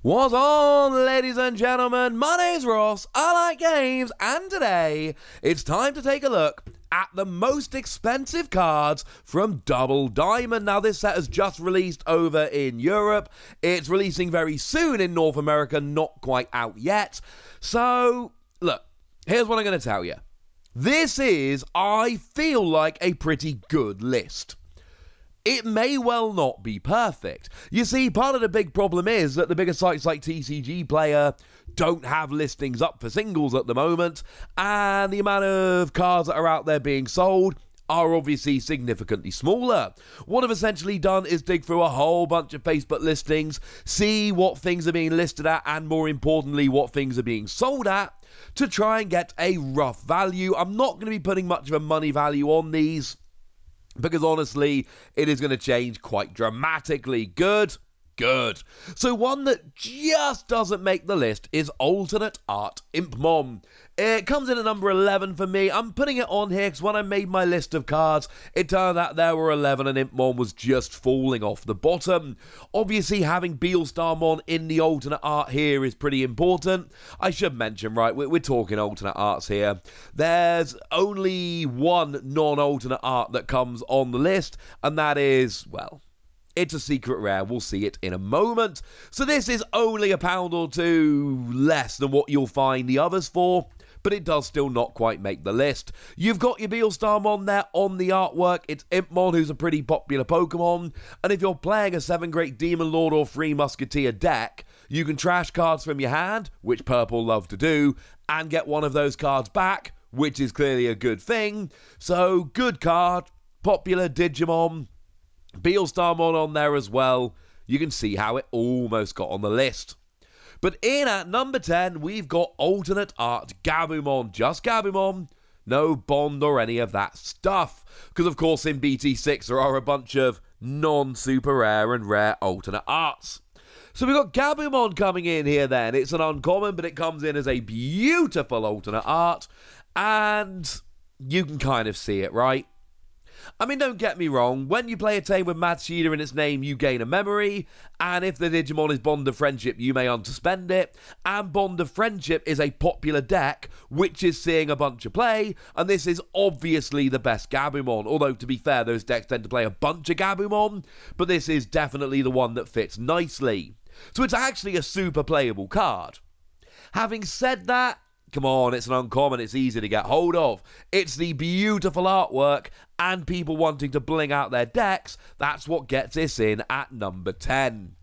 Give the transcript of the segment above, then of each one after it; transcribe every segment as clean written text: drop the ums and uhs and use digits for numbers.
What's on, ladies and gentlemen? My name's Ross, I like games, and today it's time to take a look at the most expensive cards from Double Diamond. Now, this set has just released over in Europe. It's releasing very soon in North America, not quite out yet. So, look, here's what I'm going to tell you. This is, I feel like, a pretty good list. It may well not be perfect. You see, part of the big problem is that the bigger sites like TCG Player don't have listings up for singles at the moment, and the amount of cards that are out there being sold are obviously significantly smaller. What I've essentially done is dig through a whole bunch of Facebook listings, see what things are being listed at, and more importantly, what things are being sold at, to try and get a rough value. I'm not going to be putting much of a money value on these, because honestly, it is going to change quite dramatically. Good. So one that just doesn't make the list is Alternate Art UMPMON. It comes in at number 11 for me. I'm putting it on here because when I made my list of cards, it turned out there were 11 and UMPMON was just falling off the bottom. Obviously, having BEelstarmon in the alternate art here is pretty important. I should mention, right, we're talking alternate arts here. There's only one non-alternate art that comes on the list, and that is, well, it's a secret rare. We'll see it in a moment. So this is only £1 or two less than what you'll find the others for, but it does still not quite make the list. You've got your BEelstarmon there on the artwork. It's UMPMON, who's a pretty popular Pokemon, and if you're playing a 7-Great Demon Lord or 3 Musketeer deck, you can trash cards from your hand, which purple love to do, and get one of those cards back, which is clearly a good thing. So, good card, popular Digimon, BEelstarmon on there as well. You can see how it almost got on the list. But in at number 10, we've got Alternate Art Gabumon. Just Gabumon. No Bond or any of that stuff. Because, of course, in BT6, there are a bunch of non-super rare and rare alternate arts. So we've got Gabumon coming in here then. It's an uncommon, but it comes in as a beautiful alternate art. And you can kind of see it, right? I mean, don't get me wrong, when you play a team with Mad Cheetah in its name, you gain a memory, and if the Digimon is Bond of Friendship, you may unsuspend it, and Bond of Friendship is a popular deck, which is seeing a bunch of play, and this is obviously the best Gabumon, although to be fair, those decks tend to play a bunch of Gabumon, but this is definitely the one that fits nicely. So it's actually a super playable card. Having said that, come on, it's an uncommon, it's easy to get hold of. It's the beautiful artwork and people wanting to bling out their decks. That's what gets us in at number 10.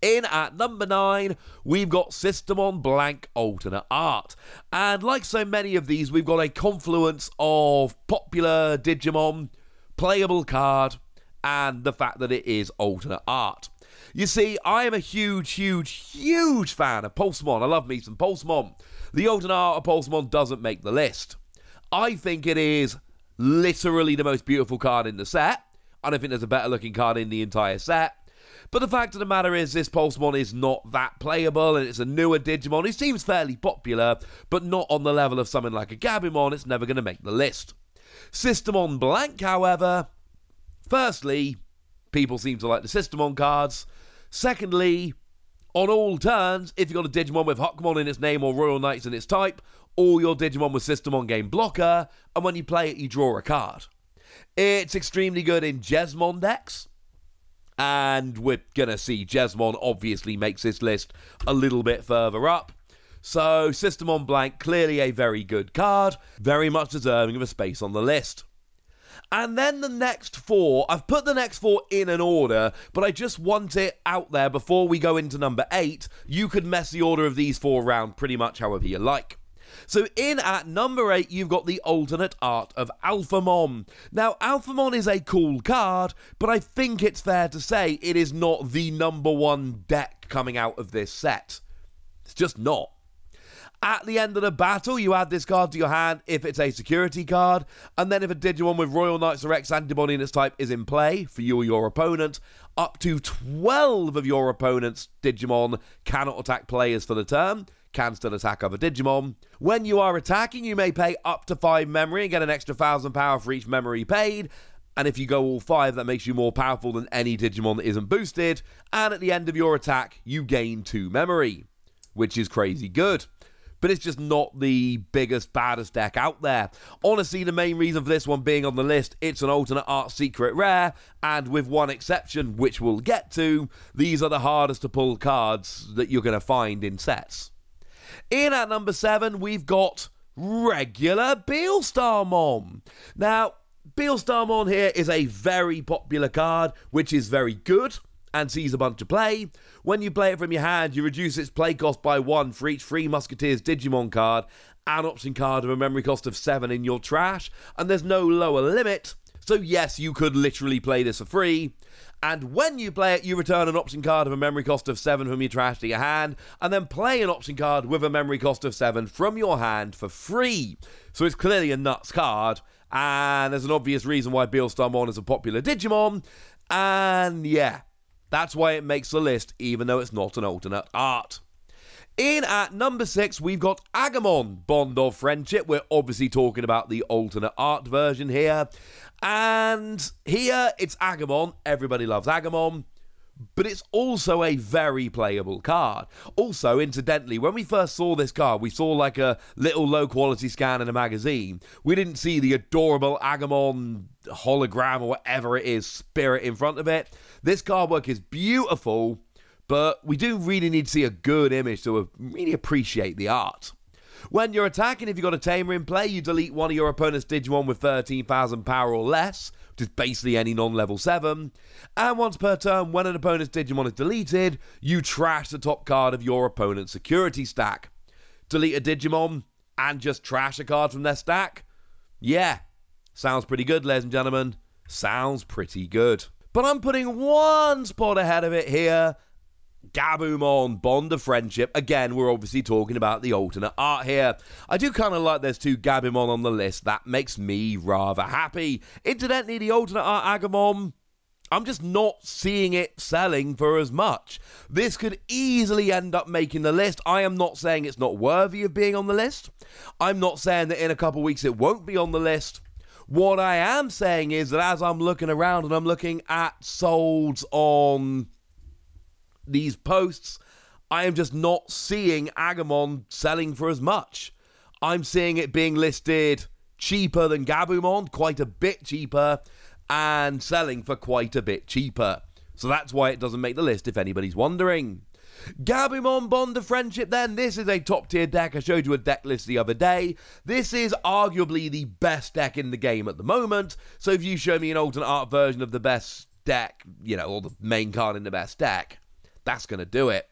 In at number 9, we've got Sistermon Blanc alternate art. And like so many of these, we've got a confluence of popular Digimon, playable card, and the fact that it is alternate art. You see, I am a huge fan of Pulsemon. I love me some Pulsemon. The alternate art of Pulsemon doesn't make the list. I think it is literally the most beautiful card in the set. I don't think there's a better looking card in the entire set. But the fact of the matter is this Pulsemon is not that playable, and it's a newer Digimon. It seems fairly popular, but not on the level of something like a Gabumon. It's never going to make the list. Sistermon Blanc, however, firstly, people seem to like the Sistermon cards. Secondly, on all turns, if you've got a Digimon with Huckmon in its name or Royal Knights in its type, all your Digimon with Sistermon gain blocker, and when you play it, you draw a card. It's extremely good in JESMON decks, and we're going to see JESMON obviously makes this list a little bit further up. So, Sistermon Blanc, clearly a very good card, very much deserving of a space on the list. And then the next 4, I've put the next 4 in an order, but I just want it out there before we go into number 8. You could mess the order of these 4 around pretty much however you like. So in at number 8, you've got the alternate art of ALPHAMON. Now, ALPHAMON is a cool card, but I think it's fair to say it is not the number 1 deck coming out of this set. It's just not. At the end of the battle, you add this card to your hand if it's a security card, and then if a Digimon with Royal Knights or X antibody in its type is in play for you or your opponent, up to 12 of your opponent's Digimon cannot attack players for the turn, can still attack other Digimon. When you are attacking, you may pay up to 5 memory and get an extra 1,000 power for each memory paid, And if you go all 5, that makes you more powerful than any Digimon that isn't boosted. And at the end of your attack, you gain 2 memory, which is crazy good. But it's just not the biggest, baddest deck out there. Honestly, the main reason for this one being on the list, it's an alternate art secret rare, and with one exception, which we'll get to, these are the hardest to pull cards that you're going to find in sets. In at number 7, we've got regular BEelstarmon. Now, BEelstarmon here is a very popular card, which is very good and sees a bunch of play. When you play it from your hand, you reduce its play cost by 1 for each 3 Musketeers Digimon card, an option card with a memory cost of 7 in your trash, and there's no lower limit, so yes, you could literally play this for free. And when you play it, you return an option card of a memory cost of 7 from your trash to your hand, and then play an option card with a memory cost of 7 from your hand for free. So it's clearly a nuts card, and there's an obvious reason why BEelstarmon is a popular Digimon, and yeah, that's why it makes the list, even though it's not an alternate art. In at number 6, we've got AGUMON, Bond of Friendship. We're obviously talking about the alternate art version here. And here, it's AGUMON. Everybody loves AGUMON. But it's also a very playable card. Also, incidentally, when we first saw this card, we saw like a little low-quality scan in a magazine. We didn't see the adorable AGUMON hologram or whatever it is, spirit in front of it. This card work is beautiful, but we do really need to see a good image to really appreciate the art. When you're attacking, if you've got a Tamer in play, you delete one of your opponent's Digimon with 13,000 power or less, which is basically any non-level 7. And once per turn, when an opponent's Digimon is deleted, you trash the top card of your opponent's security stack. Delete a Digimon and just trash a card from their stack? Yeah, sounds pretty good, ladies and gentlemen. Sounds pretty good. But I'm putting one spot ahead of it here. Gabumon, Bond of Friendship. Again, we're obviously talking about the alternate art here. I do kind of like there's 2 Gabumon on the list. That makes me rather happy. Incidentally, the alternate art Agumon, I'm just not seeing it selling for as much. This could easily end up making the list. I am not saying it's not worthy of being on the list. I'm not saying that in a couple weeks it won't be on the list. What I am saying is that as I'm looking around and I'm looking at solds on these posts, I am just not seeing Agumon selling for as much. I'm seeing it being listed cheaper than Gabumon, quite a bit cheaper, and selling for quite a bit cheaper. So that's why it doesn't make the list, if anybody's wondering. Gabumon, Bond of Friendship then. This is a top tier deck. I showed you a deck list the other day. This is arguably the best deck in the game at the moment. So if you show me an alternate art version of the best deck, you know, or the main card in the best deck, that's going to do it.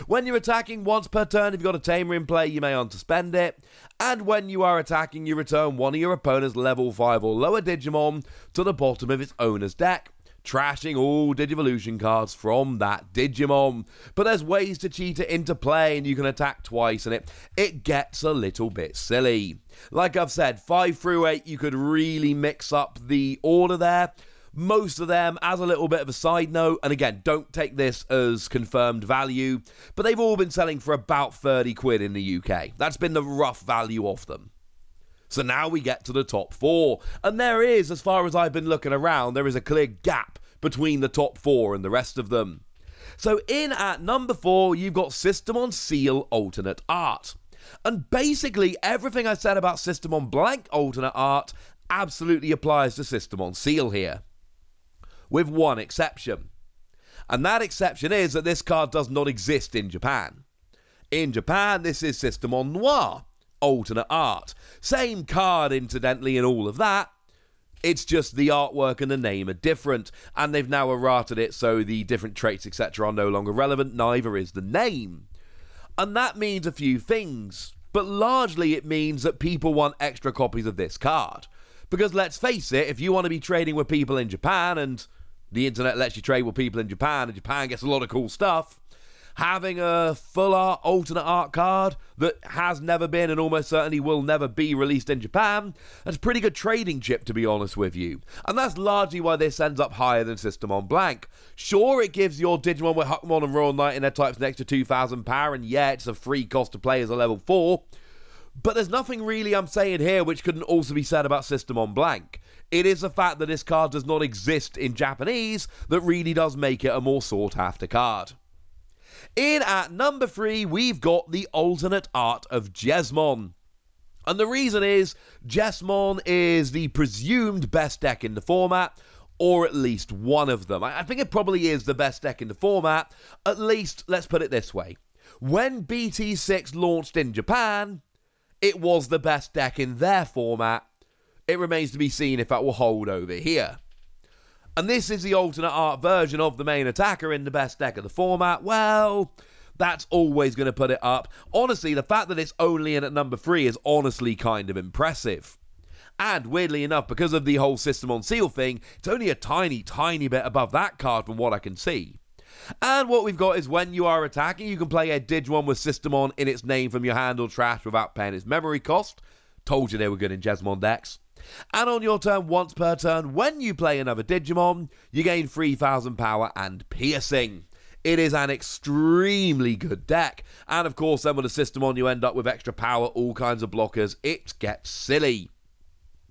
When you're attacking once per turn, if you've got a Tamer in play, you may unsuspend it. And when you are attacking, you return one of your opponent's level 5 or lower Digimon to the bottom of its owner's deck, trashing all Digivolution cards from that Digimon. But there's ways to cheat it into play, and you can attack twice, and it gets a little bit silly. Like I've said, 5 through 8, you could really mix up the order there. Most of them, as a little bit of a side note, and again, don't take this as confirmed value, but they've all been selling for about 30 quid in the UK. That's been the rough value of them. So now we get to the top 4, and there is, as far as I've been looking around, there is a clear gap between the top 4 and the rest of them. So in at number 4, you've got Sistermon Ciel alternate art. And basically, everything I said about Sistermon Blanc alternate art absolutely applies to Sistermon Ciel here, with one exception. And that exception is that this card does not exist in Japan. In Japan, this is Sistermon Noir alternate art. Same card, incidentally, and all of that. It's just the artwork and the name are different, and they've now errated it so the different traits, etc. are no longer relevant, neither is the name. And that means a few things, but largely it means that people want extra copies of this card. Because let's face it, if you want to be trading with people in Japan, and the internet lets you trade with people in Japan, and Japan gets a lot of cool stuff, having a full art alternate art card that has never been and almost certainly will never be released in Japan, that's a pretty good trading chip, to be honest with you. And that's largely why this ends up higher than Sistermon Blanc. Sure, it gives your Digimon with Huckmon and Royal Knight in their types an extra 2,000 power, and yeah, it's a free cost to play as a level 4, but there's nothing really I'm saying here which couldn't also be said about Sistermon Blanc. It is the fact that this card does not exist in Japanese that really does make it a more sought after card. In at number 3, we've got the alternate art of JESMON. And the reason is, JESMON is the presumed best deck in the format, or at least one of them. I think it probably is the best deck in the format, at least, let's put it this way. When BT6 launched in Japan, it was the best deck in their format. It remains to be seen if that will hold over here. And this is the alternate art version of the main attacker in the best deck of the format. Well, that's always going to put it up. Honestly, the fact that it's only in at number 3 is honestly kind of impressive. And weirdly enough, because of the whole Sistermon Ciel thing, it's only a tiny, tiny bit above that card from what I can see. And what we've got is when you are attacking, you can play a Digimon with Sistermon in its name from your hand or trash without paying its memory cost. Told you they were good in JESMON decks. And on your turn, once per turn, when you play another Digimon, you gain 3,000 power and piercing. It is an extremely good deck. And of course, then with a Sistermon, you end up with extra power, all kinds of blockers. It gets silly.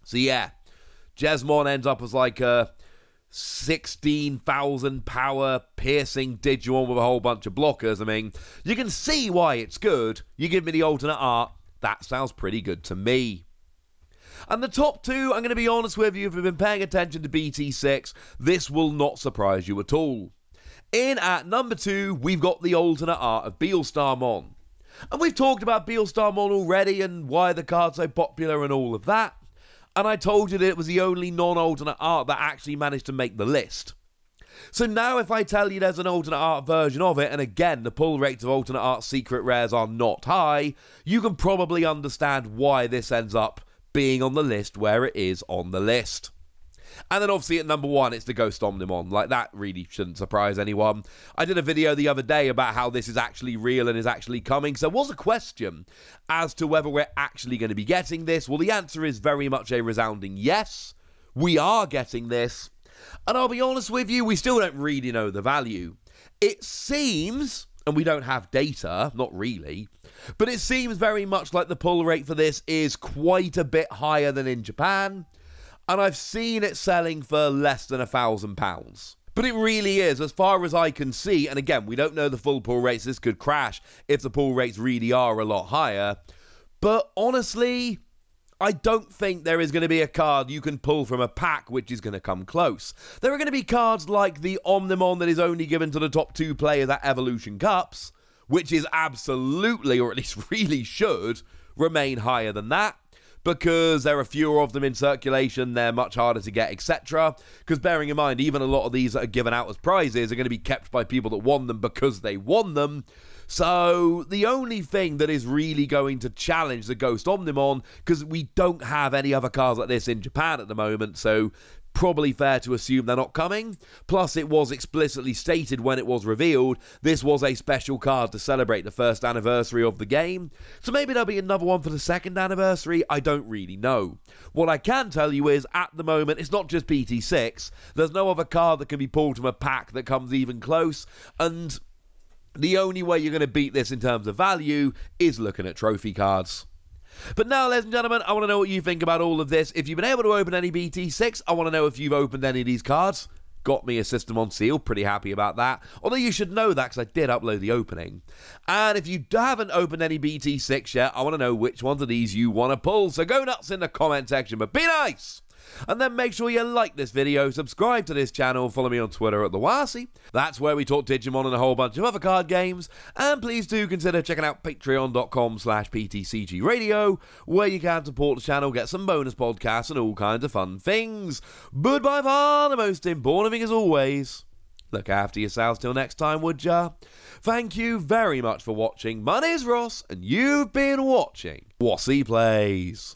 So yeah, JESMON ends up as like a 16,000 power piercing Digimon with a whole bunch of blockers. I mean, you can see why it's good. You give me the alternate art, that sounds pretty good to me. And the top 2, I'm going to be honest with you, if you've been paying attention to BT6, this will not surprise you at all. In at number 2, we've got the alternate art of BEelstarmon. And we've talked about BEelstarmon already and why the card's so popular and all of that. And I told you that it was the only non-alternate art that actually managed to make the list. So now if I tell you there's an alternate art version of it, and again, the pull rates of alternate art secret rares are not high, you can probably understand why this ends up being on the list where it is on the list. And then obviously at number 1, it's the Ghost Omnimon. Like, that really shouldn't surprise anyone. I did a video the other day about how this is actually real and is actually coming. So there was a question as to whether we're actually going to be getting this. Well, the answer is very much a resounding yes. We are getting this. And I'll be honest with you, we still don't really know the value. It seems, and we don't have data, not really, but it seems very much like the pull rate for this is quite a bit higher than in Japan. And I've seen it selling for less than £1,000. But it really is, as far as I can see, and again, we don't know the full pull rates, this could crash if the pull rates really are a lot higher. But honestly, I don't think there is going to be a card you can pull from a pack which is going to come close. There are going to be cards like the Omnimon that is only given to the top 2 players at Evolution Cups, which is absolutely, or at least really should, remain higher than that. Because there are fewer of them in circulation, they're much harder to get, etc. Because bearing in mind, even a lot of these that are given out as prizes are going to be kept by people that won them because they won them. So the only thing that is really going to challenge the Ghost Omnimon, because we don't have any other cards like this in Japan at the moment, so probably fair to assume they're not coming. Plus, it was explicitly stated when it was revealed, this was a special card to celebrate the 1st anniversary of the game. So maybe there'll be another one for the 2nd anniversary, I don't really know. What I can tell you is, at the moment, it's not just BT6, there's no other card that can be pulled from a pack that comes even close, and the only way you're going to beat this in terms of value is looking at trophy cards. But now, ladies and gentlemen, I want to know what you think about all of this. If you've been able to open any BT6, I want to know if you've opened any of these cards. Got me a Sistermon Ciel, pretty happy about that. Although you should know that because I did upload the opening. And if you haven't opened any BT6 yet, I want to know which ones of these you want to pull. So go nuts in the comment section, but be nice! And then make sure you like this video, subscribe to this channel, follow me on Twitter at TheWasi. That's where we talk Digimon and a whole bunch of other card games. And please do consider checking out patreon.com/PTCGradio, where you can support the channel, get some bonus podcasts and all kinds of fun things. But by far the most important thing as always, look after yourselves till next time, would ya? Thank you very much for watching. My name's Ross, and you've been watching Wasi Plays.